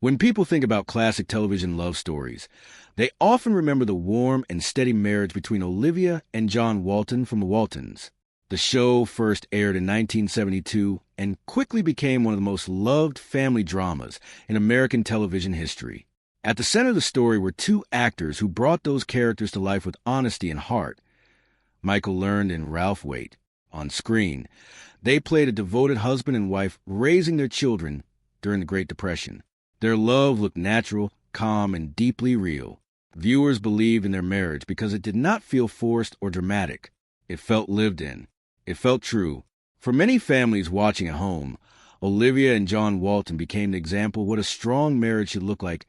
When people think about classic television love stories, they often remember the warm and steady marriage between Olivia and John Walton from the Waltons. The show first aired in 1972 and quickly became one of the most loved family dramas in American television history. At the center of the story were two actors who brought those characters to life with honesty and heart. Michael Learned and Ralph Waite. On screen, they played a devoted husband and wife raising their children during the Great Depression. Their love looked natural, calm, and deeply real. Viewers believed in their marriage because it did not feel forced or dramatic. It felt lived in. It felt true. For many families watching at home, Olivia and John Walton became the example of what a strong marriage should look like: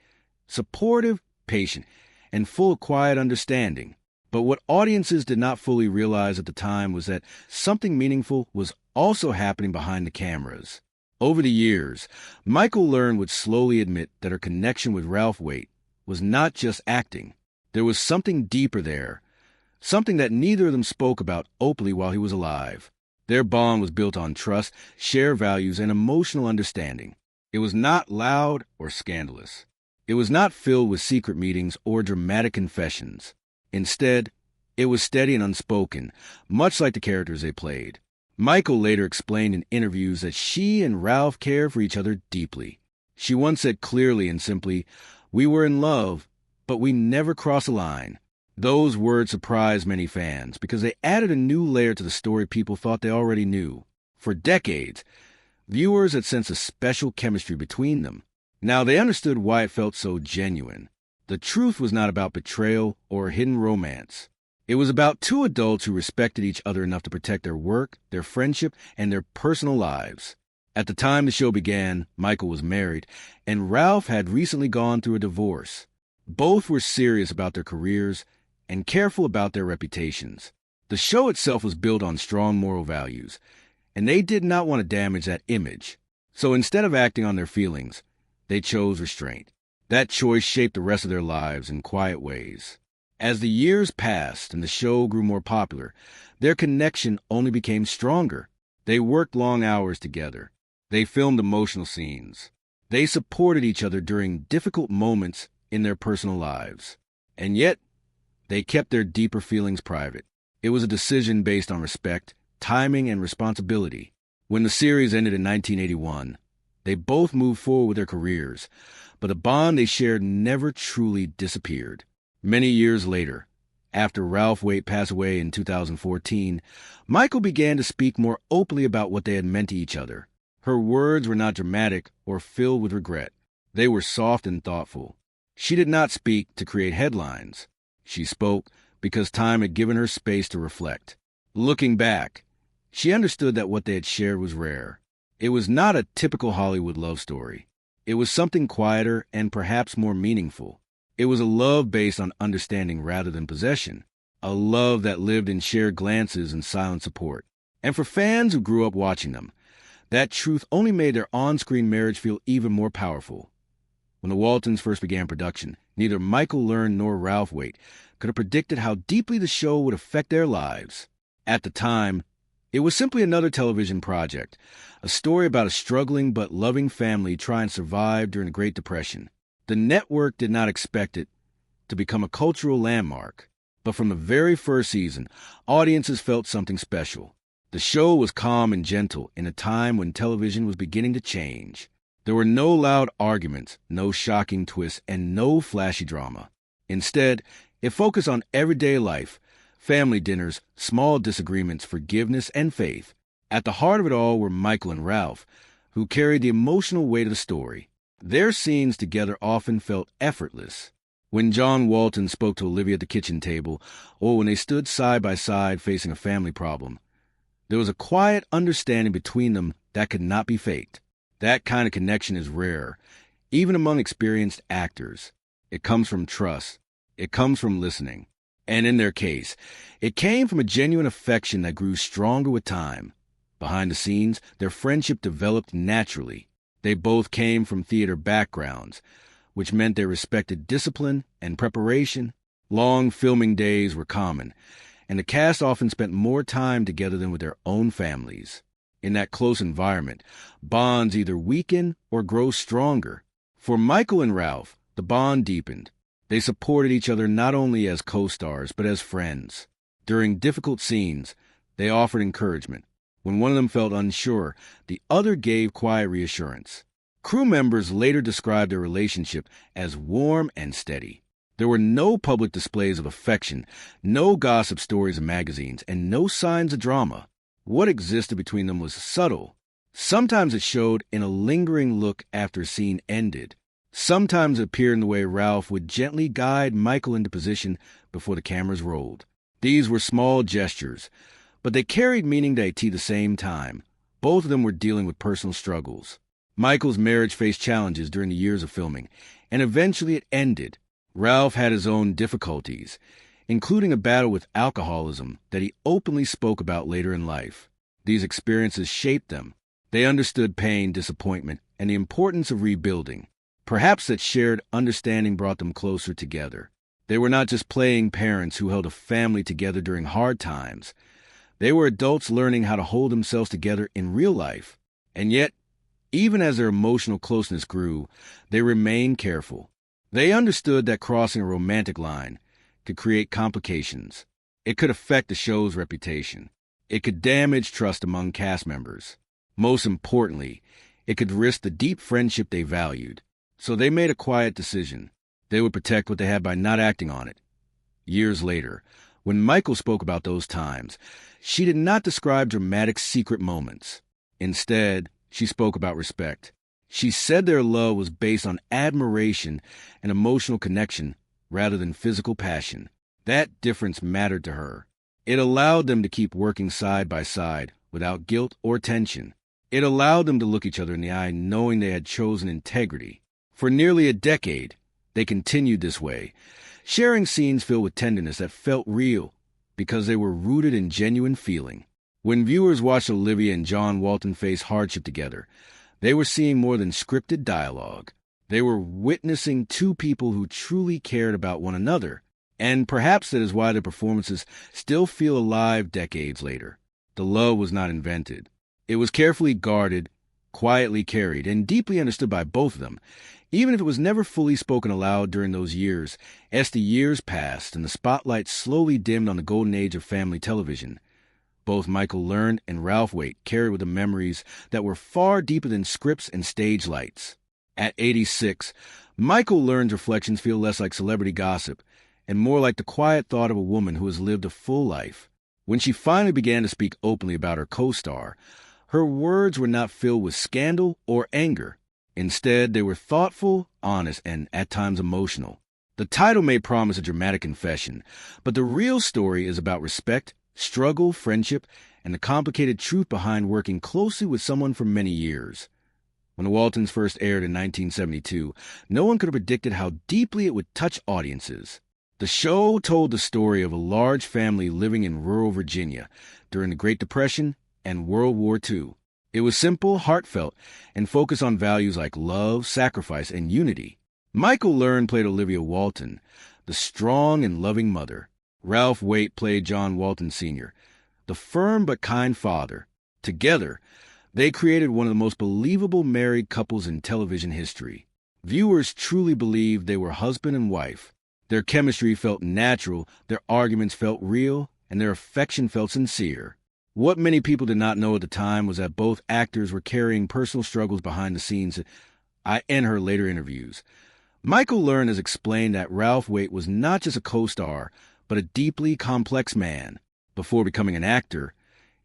supportive, patient, and full of quiet understanding. But what audiences did not fully realize at the time was that something meaningful was also happening behind the cameras. Over the years, Michael Learned would slowly admit that her connection with Ralph Waite was not just acting. There was something deeper there, something that neither of them spoke about openly while he was alive. Their bond was built on trust, shared values, and emotional understanding. It was not loud or scandalous. It was not filled with secret meetings or dramatic confessions. Instead, it was steady and unspoken, much like the characters they played. Michael later explained in interviews that she and Ralph cared for each other deeply. She once said clearly and simply, "We were in love, but we never crossed a line." Those words surprised many fans because they added a new layer to the story people thought they already knew. For decades, viewers had sensed a special chemistry between them. Now they understood why it felt so genuine. The truth was not about betrayal or hidden romance. It was about two adults who respected each other enough to protect their work, their friendship, and their personal lives. At the time the show began, Michael was married, and Ralph had recently gone through a divorce. Both were serious about their careers and careful about their reputations. The show itself was built on strong moral values, and they did not want to damage that image. So instead of acting on their feelings, they chose restraint. That choice shaped the rest of their lives in quiet ways. As the years passed and the show grew more popular, their connection only became stronger. They worked long hours together. They filmed emotional scenes. They supported each other during difficult moments in their personal lives. And yet, they kept their deeper feelings private. It was a decision based on respect, timing, and responsibility. When the series ended in 1981, they both moved forward with their careers, but the bond they shared never truly disappeared. Many years later, after Ralph Waite passed away in 2014, Michael began to speak more openly about what they had meant to each other. Her words were not dramatic or filled with regret. They were soft and thoughtful. She did not speak to create headlines. She spoke because time had given her space to reflect. Looking back, she understood that what they had shared was rare. It was not a typical Hollywood love story. It was something quieter and perhaps more meaningful. It was a love based on understanding rather than possession, a love that lived in shared glances and silent support. And for fans who grew up watching them, that truth only made their on-screen marriage feel even more powerful. When the Waltons first began production, neither Michael Learned nor Ralph Waite could have predicted how deeply the show would affect their lives. At the time, it was simply another television project, a story about a struggling but loving family trying to survive during the Great Depression. The network did not expect it to become a cultural landmark, but from the very first season, audiences felt something special. The show was calm and gentle in a time when television was beginning to change. There were no loud arguments, no shocking twists, and no flashy drama. Instead, it focused on everyday life, family dinners, small disagreements, forgiveness, and faith. At the heart of it all were Michael and Ralph, who carried the emotional weight of the story. Their scenes together often felt effortless. When John Walton spoke to Olivia at the kitchen table, or when they stood side by side facing a family problem, there was a quiet understanding between them that could not be faked. That kind of connection is rare, even among experienced actors. It comes from trust. It comes from listening. And in their case, it came from a genuine affection that grew stronger with time. Behind the scenes, their friendship developed naturally. They both came from theater backgrounds, which meant they respected discipline and preparation. Long filming days were common, and the cast often spent more time together than with their own families. In that close environment, bonds either weaken or grow stronger. For Michael and Ralph, the bond deepened. They supported each other not only as co-stars, but as friends. During difficult scenes, they offered encouragement. When one of them felt unsure, the other gave quiet reassurance. Crew members later described their relationship as warm and steady. There were no public displays of affection, no gossip stories in magazines, and no signs of drama. What existed between them was subtle. Sometimes it showed in a lingering look after a scene ended. Sometimes it appeared in the way Ralph would gently guide Michael into position before the cameras rolled. These were small gestures, but they carried meaning at the same time. Both of them were dealing with personal struggles. Michael's marriage faced challenges during the years of filming, and eventually it ended. Ralph had his own difficulties, including a battle with alcoholism that he openly spoke about later in life. These experiences shaped them. They understood pain, disappointment, and the importance of rebuilding. Perhaps that shared understanding brought them closer together. They were not just playing parents who held a family together during hard times. They were adults learning how to hold themselves together in real life. And yet, even as their emotional closeness grew, they remained careful. They understood that crossing a romantic line could create complications. It could affect the show's reputation. It could damage trust among cast members. Most importantly, it could risk the deep friendship they valued. So they made a quiet decision. They would protect what they had by not acting on it. Years later, when Michael spoke about those times, she did not describe dramatic secret moments. Instead, she spoke about respect. She said their love was based on admiration and emotional connection rather than physical passion. That difference mattered to her. It allowed them to keep working side by side without guilt or tension. It allowed them to look each other in the eye knowing they had chosen integrity. For nearly a decade, they continued this way, sharing scenes filled with tenderness that felt real because they were rooted in genuine feeling. When viewers watched Olivia and John Walton face hardship together, they were seeing more than scripted dialogue. They were witnessing two people who truly cared about one another, and perhaps that is why their performances still feel alive decades later. The love was not invented. It was carefully guarded, quietly carried, and deeply understood by both of them, even if it was never fully spoken aloud during those years. As the years passed and the spotlight slowly dimmed on the golden age of family television, both Michael Learned and Ralph Waite carried with them memories that were far deeper than scripts and stage lights. At 86, Michael Learned's reflections feel less like celebrity gossip and more like the quiet thought of a woman who has lived a full life. When she finally began to speak openly about her co-star, her words were not filled with scandal or anger. Instead, they were thoughtful, honest, and at times emotional. The title may promise a dramatic confession, but the real story is about respect, struggle, friendship, and the complicated truth behind working closely with someone for many years. When the Waltons first aired in 1972, no one could have predicted how deeply it would touch audiences. The show told the story of a large family living in rural Virginia during the Great Depression and World War II. It was simple, heartfelt, and focused on values like love, sacrifice, and unity. Michael Learned played Olivia Walton, the strong and loving mother. Ralph Waite played John Walton Sr., the firm but kind father. Together, they created one of the most believable married couples in television history. Viewers truly believed they were husband and wife. Their chemistry felt natural, their arguments felt real, and their affection felt sincere. What many people did not know at the time was that both actors were carrying personal struggles behind the scenes in her later interviews. Michael Learned has explained that Ralph Waite was not just a co-star, but a deeply complex man. Before becoming an actor,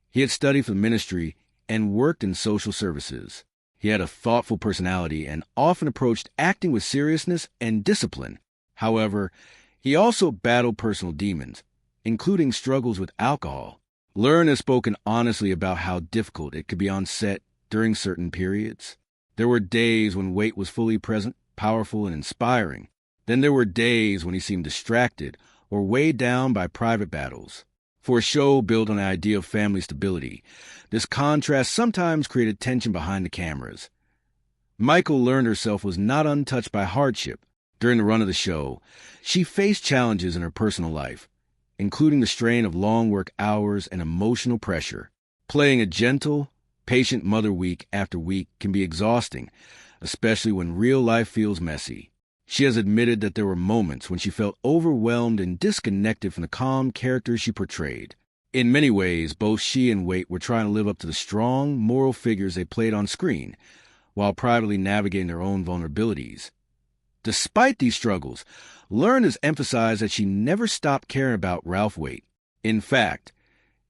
he had studied for the ministry and worked in social services. He had a thoughtful personality and often approached acting with seriousness and discipline. However, he also battled personal demons, including struggles with alcohol. Learned has spoken honestly about how difficult it could be on set during certain periods. There were days when Waite was fully present, powerful, and inspiring. Then there were days when he seemed distracted or weighed down by private battles. For a show built on the idea of family stability, this contrast sometimes created tension behind the cameras. Michael Learned herself was not untouched by hardship. During the run of the show, she faced challenges in her personal life, including the strain of long work hours and emotional pressure. Playing a gentle, patient mother week after week can be exhausting, especially when real life feels messy. She has admitted that there were moments when she felt overwhelmed and disconnected from the calm characters she portrayed. In many ways, both she and Waite were trying to live up to the strong, moral figures they played on screen, while privately navigating their own vulnerabilities. Despite these struggles, Learned has emphasized that she never stopped caring about Ralph Waite. In fact,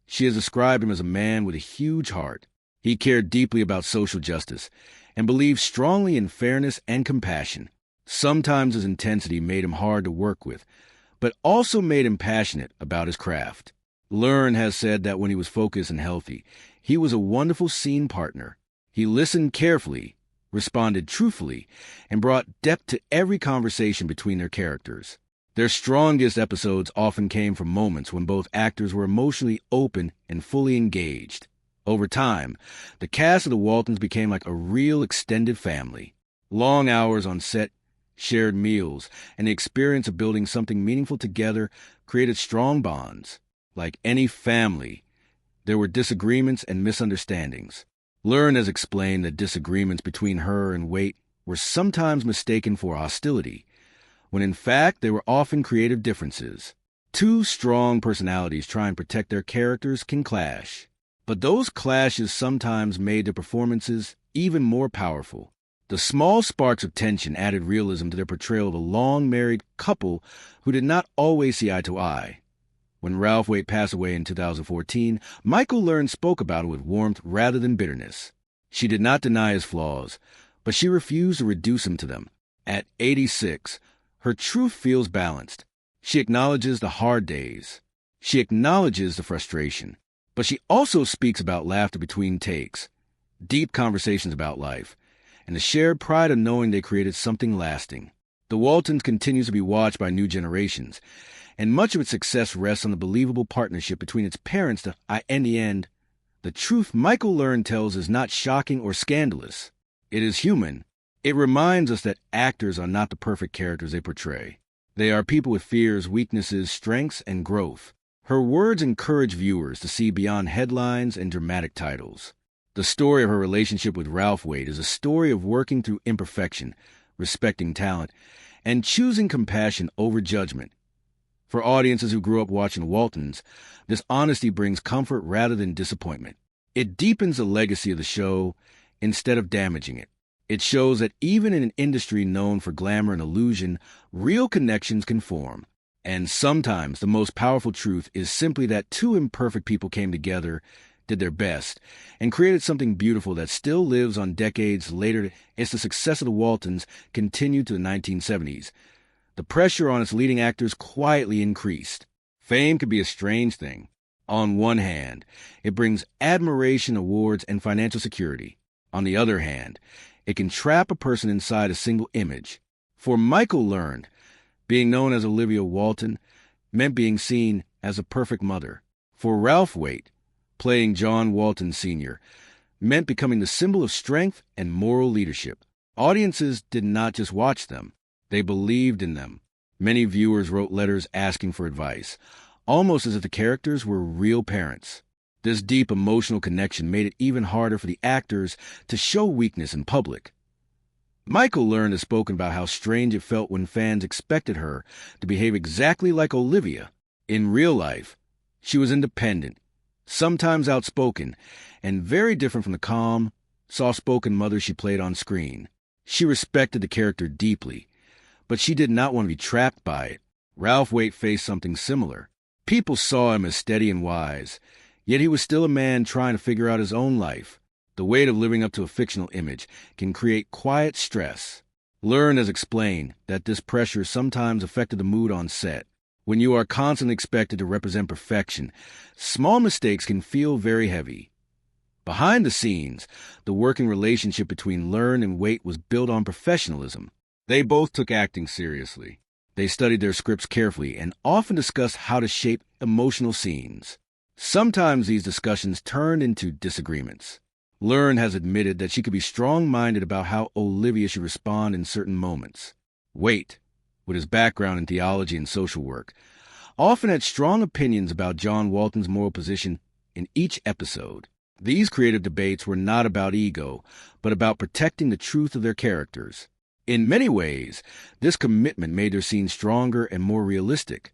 she has described him as a man with a huge heart. He cared deeply about social justice and believed strongly in fairness and compassion. Sometimes his intensity made him hard to work with, but also made him passionate about his craft. Learned has said that when he was focused and healthy, he was a wonderful scene partner. He listened carefully, responded truthfully, and brought depth to every conversation between their characters. Their strongest episodes often came from moments when both actors were emotionally open and fully engaged. Over time, the cast of the Waltons became like a real extended family. Long hours on set, shared meals, and the experience of building something meaningful together created strong bonds. Like any family, there were disagreements and misunderstandings. Learned has explained that disagreements between her and Waite were sometimes mistaken for hostility, when in fact they were often creative differences. Two strong personalities trying to protect their characters can clash, but those clashes sometimes made their performances even more powerful. The small sparks of tension added realism to their portrayal of a long-married couple who did not always see eye to eye. When Ralph Waite passed away in 2014, Michael Learned spoke about it with warmth rather than bitterness. She did not deny his flaws, but she refused to reduce him to them. At 86, her truth feels balanced. She acknowledges the hard days. She acknowledges the frustration. But she also speaks about laughter between takes, deep conversations about life, and the shared pride of knowing they created something lasting. The Waltons continues to be watched by new generations, and much of its success rests on the believable partnership between its parents that, in the end, the truth Michael Learned tells is not shocking or scandalous. It is human. It reminds us that actors are not the perfect characters they portray. They are people with fears, weaknesses, strengths, and growth. Her words encourage viewers to see beyond headlines and dramatic titles. The story of her relationship with Ralph Waite is a story of working through imperfection, respecting talent, and choosing compassion over judgment. For audiences who grew up watching Waltons, this honesty brings comfort rather than disappointment. It deepens the legacy of the show instead of damaging it. It shows that even in an industry known for glamour and illusion, real connections can form. And sometimes the most powerful truth is simply that two imperfect people came together, did their best, and created something beautiful that still lives on decades later as the success of the Waltons continued to the 1970s. The pressure on its leading actors quietly increased. Fame can be a strange thing. On one hand, it brings admiration, awards, and financial security. On the other hand, it can trap a person inside a single image. For Michael Learned, being known as Olivia Walton meant being seen as a perfect mother. For Ralph Waite, playing John Walton Sr., meant becoming the symbol of strength and moral leadership. Audiences did not just watch them, they believed in them. Many viewers wrote letters asking for advice, almost as if the characters were real parents. This deep emotional connection made it even harder for the actors to show weakness in public. Michael Learned has spoken about how strange it felt when fans expected her to behave exactly like Olivia. In real life, she was independent, sometimes outspoken, and very different from the calm, soft-spoken mother she played on screen. She respected the character deeply, but she did not want to be trapped by it. Ralph Waite faced something similar. People saw him as steady and wise, yet he was still a man trying to figure out his own life. The weight of living up to a fictional image can create quiet stress. Learned has explained that this pressure sometimes affected the mood on set. When you are constantly expected to represent perfection, small mistakes can feel very heavy. Behind the scenes, the working relationship between Learned and Waite was built on professionalism. They both took acting seriously. They studied their scripts carefully and often discussed how to shape emotional scenes. Sometimes these discussions turned into disagreements. Learned has admitted that she could be strong-minded about how Olivia should respond in certain moments. Waite, with his background in theology and social work, often had strong opinions about John Walton's moral position in each episode. These creative debates were not about ego, but about protecting the truth of their characters. In many ways, this commitment made their scenes stronger and more realistic.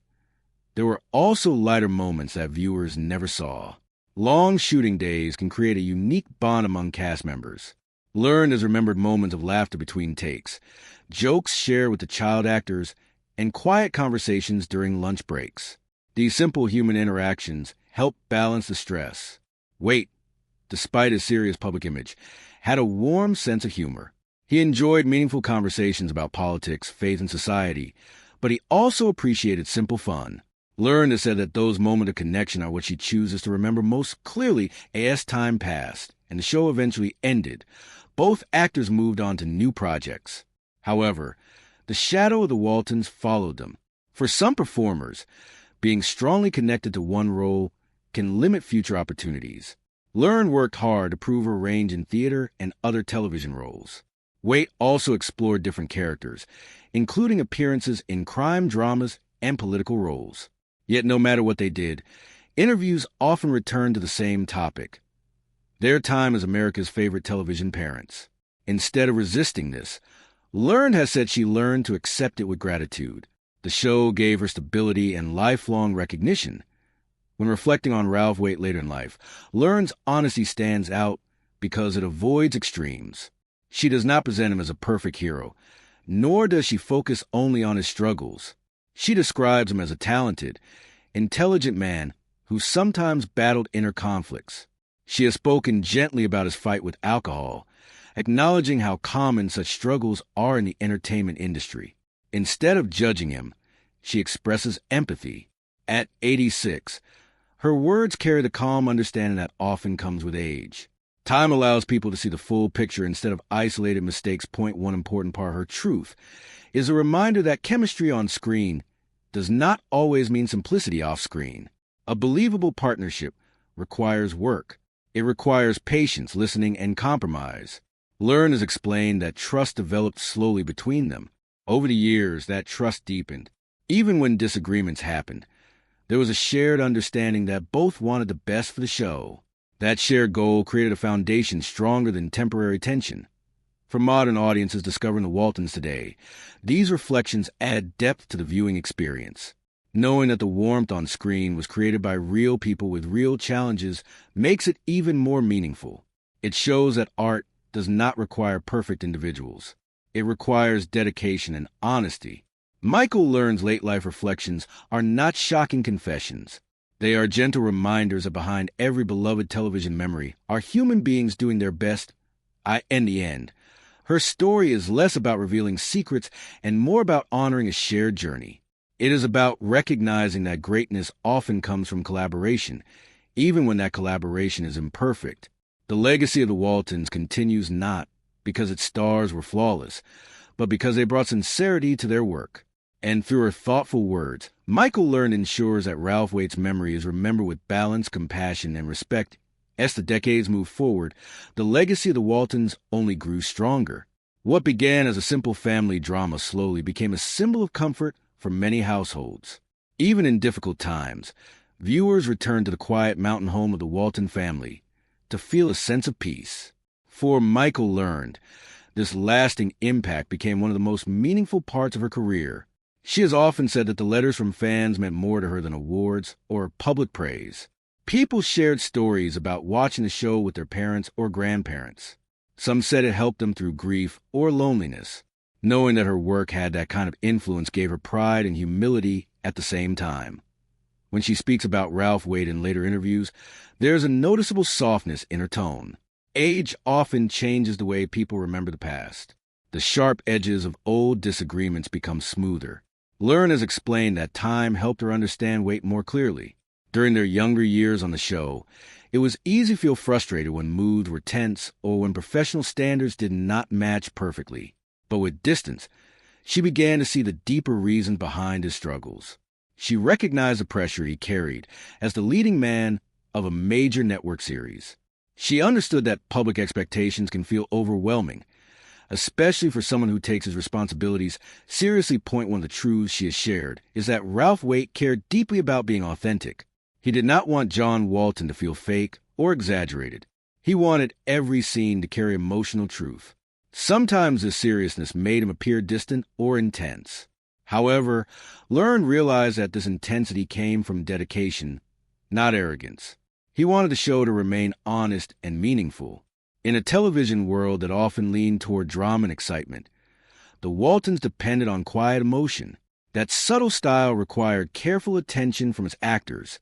There were also lighter moments that viewers never saw. Long shooting days can create a unique bond among cast members. Learned as remembered moments of laughter between takes, jokes shared with the child actors, and quiet conversations during lunch breaks. These simple human interactions help balance the stress. Waite, despite his serious public image, had a warm sense of humor. He enjoyed meaningful conversations about politics, faith, and society, but he also appreciated simple fun. Learned has said that those moments of connection are what she chooses to remember most clearly as time passed, and the show eventually ended. Both actors moved on to new projects. However, the shadow of the Waltons followed them. For some performers, being strongly connected to one role can limit future opportunities. Learned worked hard to prove her range in theater and other television roles. Waite also explored different characters, including appearances in crime dramas and political roles. Yet no matter what they did, interviews often returned to the same topic: their time as America's favorite television parents. Instead of resisting this, Learned has said she learned to accept it with gratitude. The show gave her stability and lifelong recognition. When reflecting on Ralph Waite later in life, Learned's honesty stands out because it avoids extremes. She does not present him as a perfect hero, nor does she focus only on his struggles. She describes him as a talented, intelligent man who sometimes battled inner conflicts. She has spoken gently about his fight with alcohol, acknowledging how common such struggles are in the entertainment industry. Instead of judging him, she expresses empathy. At 86, her words carry the calm understanding that often comes with age. Time allows people to see the full picture instead of isolated mistakes. One important part of her truth is a reminder that chemistry on screen does not always mean simplicity off screen. A believable partnership requires work. It requires patience, listening, and compromise. Learned has explained that trust developed slowly between them. Over the years, that trust deepened. Even when disagreements happened, there was a shared understanding that both wanted the best for the show. That shared goal created a foundation stronger than temporary tension. For modern audiences discovering the Waltons today, these reflections add depth to the viewing experience. Knowing that the warmth on screen was created by real people with real challenges makes it even more meaningful. It shows that art does not require perfect individuals. It requires dedication and honesty. Michael Learned's late-life reflections are not shocking confessions. They are gentle reminders that behind every beloved television memory are human beings doing their best. In the end, her story is less about revealing secrets and more about honoring a shared journey. It is about recognizing that greatness often comes from collaboration, even when that collaboration is imperfect. The legacy of the Waltons continues not because its stars were flawless, but because they brought sincerity to their work. And through her thoughtful words, Michael Learned ensures that Ralph Waite's memory is remembered with balance, compassion, and respect. As the decades moved forward, the legacy of the Waltons only grew stronger. What began as a simple family drama slowly became a symbol of comfort for many households. Even in difficult times, viewers returned to the quiet mountain home of the Walton family to feel a sense of peace. For Michael Learned, this lasting impact became one of the most meaningful parts of her career. She has often said that the letters from fans meant more to her than awards or public praise. People shared stories about watching the show with their parents or grandparents. Some said it helped them through grief or loneliness. Knowing that her work had that kind of influence gave her pride and humility at the same time. When she speaks about Ralph Waite in later interviews, there's a noticeable softness in her tone. Age often changes the way people remember the past. The sharp edges of old disagreements become smoother. Learned has explained that time helped her understand Waite more clearly. During their younger years on the show, it was easy to feel frustrated when moods were tense or when professional standards did not match perfectly. But with distance, she began to see the deeper reason behind his struggles. She recognized the pressure he carried as the leading man of a major network series. She understood that public expectations can feel overwhelming, especially for someone who takes his responsibilities seriously. One of the truths she has shared is that Ralph Waite cared deeply about being authentic. He did not want John Walton to feel fake or exaggerated. He wanted every scene to carry emotional truth. Sometimes this seriousness made him appear distant or intense. However, Learned realized that this intensity came from dedication, not arrogance. He wanted the show to remain honest and meaningful. In a television world that often leaned toward drama and excitement, the Waltons depended on quiet emotion. That subtle style required careful attention from its actors.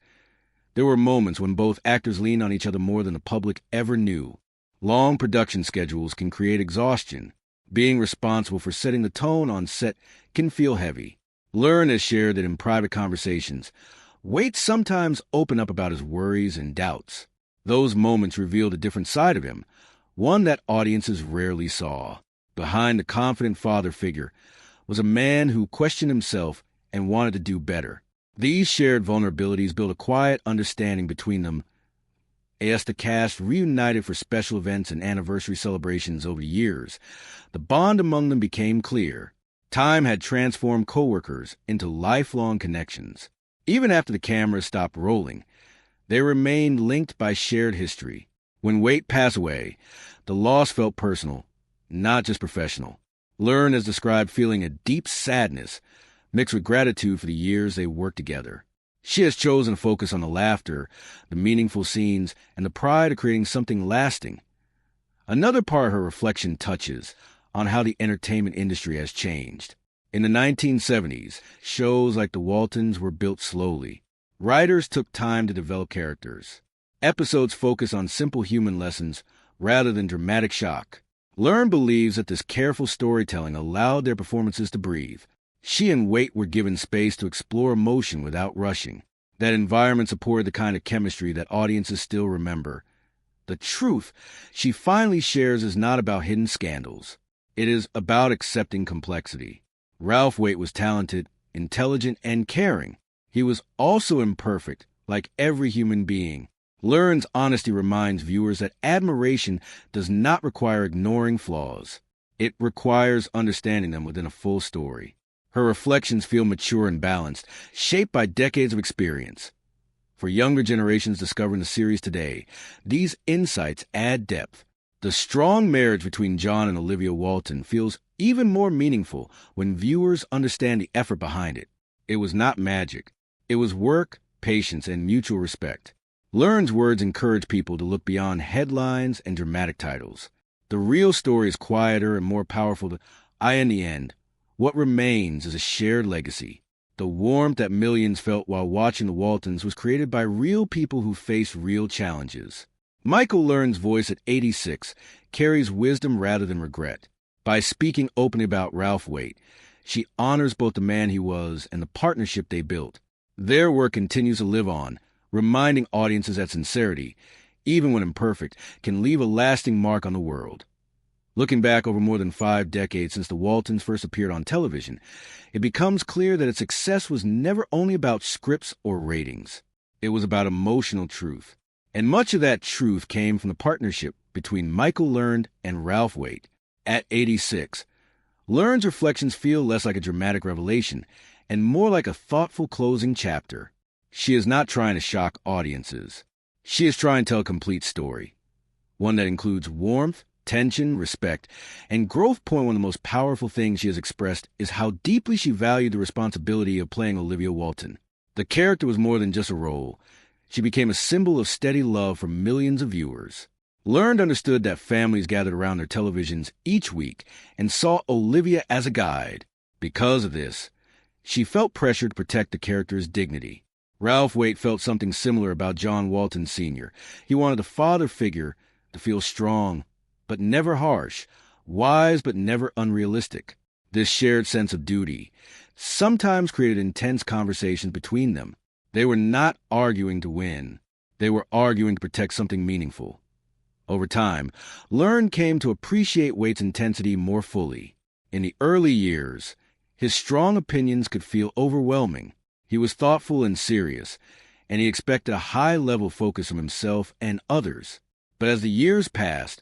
There were moments when both actors leaned on each other more than the public ever knew. Long production schedules can create exhaustion. Being responsible for setting the tone on set can feel heavy. Learned has shared that in private conversations, Waite sometimes opened up about his worries and doubts. Those moments revealed a different side of him, one that audiences rarely saw. Behind the confident father figure was a man who questioned himself and wanted to do better. These shared vulnerabilities built a quiet understanding between them. As the cast reunited for special events and anniversary celebrations over the years, the bond among them became clear. Time had transformed coworkers into lifelong connections. Even after the cameras stopped rolling, they remained linked by shared history. When Waite passed away, the loss felt personal, not just professional. Learned has described feeling a deep sadness mixed with gratitude for the years they worked together. She has chosen to focus on the laughter, the meaningful scenes, and the pride of creating something lasting. Another part of her reflection touches on how the entertainment industry has changed. In the 1970s, shows like The Waltons were built slowly. Writers took time to develop characters. Episodes focused on simple human lessons rather than dramatic shock. Learned believes that this careful storytelling allowed their performances to breathe. She and Waite were given space to explore emotion without rushing. That environment supported the kind of chemistry that audiences still remember. The truth she finally shares is not about hidden scandals. It is about accepting complexity. Ralph Waite was talented, intelligent, and caring. He was also imperfect, like every human being. Learned's honesty reminds viewers that admiration does not require ignoring flaws. It requires understanding them within a full story. Her reflections feel mature and balanced, shaped by decades of experience. For younger generations discovering the series today, these insights add depth. The strong marriage between John and Olivia Walton feels even more meaningful when viewers understand the effort behind it. It was not magic. It was work, patience, and mutual respect. Learned's words encourage people to look beyond headlines and dramatic titles. The real story is quieter and more powerful. In the end, what remains is a shared legacy. The warmth that millions felt while watching The Waltons was created by real people who faced real challenges. Michael Learned's voice at 86 carries wisdom rather than regret. By speaking openly about Ralph Waite, she honors both the man he was and the partnership they built. Their work continues to live on, reminding audiences that sincerity, even when imperfect, can leave a lasting mark on the world. Looking back over more than 5 decades since the Waltons first appeared on television, it becomes clear that its success was never only about scripts or ratings. It was about emotional truth. And much of that truth came from the partnership between Michael Learned and Ralph Waite. At 86, Learned's reflections feel less like a dramatic revelation and more like a thoughtful closing chapter. She is not trying to shock audiences. She is trying to tell a complete story, one that includes warmth, tension, respect, and growth. One of the most powerful things she has expressed is how deeply she valued the responsibility of playing Olivia Walton. The character was more than just a role. She became a symbol of steady love for millions of viewers. Learned understood that families gathered around their televisions each week and saw Olivia as a guide. Because of this, she felt pressure to protect the character's dignity. Ralph Waite felt something similar about John Walton Sr. He wanted the father figure to feel strong, but never harsh, wise but never unrealistic. This shared sense of duty sometimes created intense conversations between them. They were not arguing to win. They were arguing to protect something meaningful. Over time, Learned came to appreciate Waite's intensity more fully. In the early years, his strong opinions could feel overwhelming. He was thoughtful and serious, and he expected a high-level focus from himself and others. But as the years passed,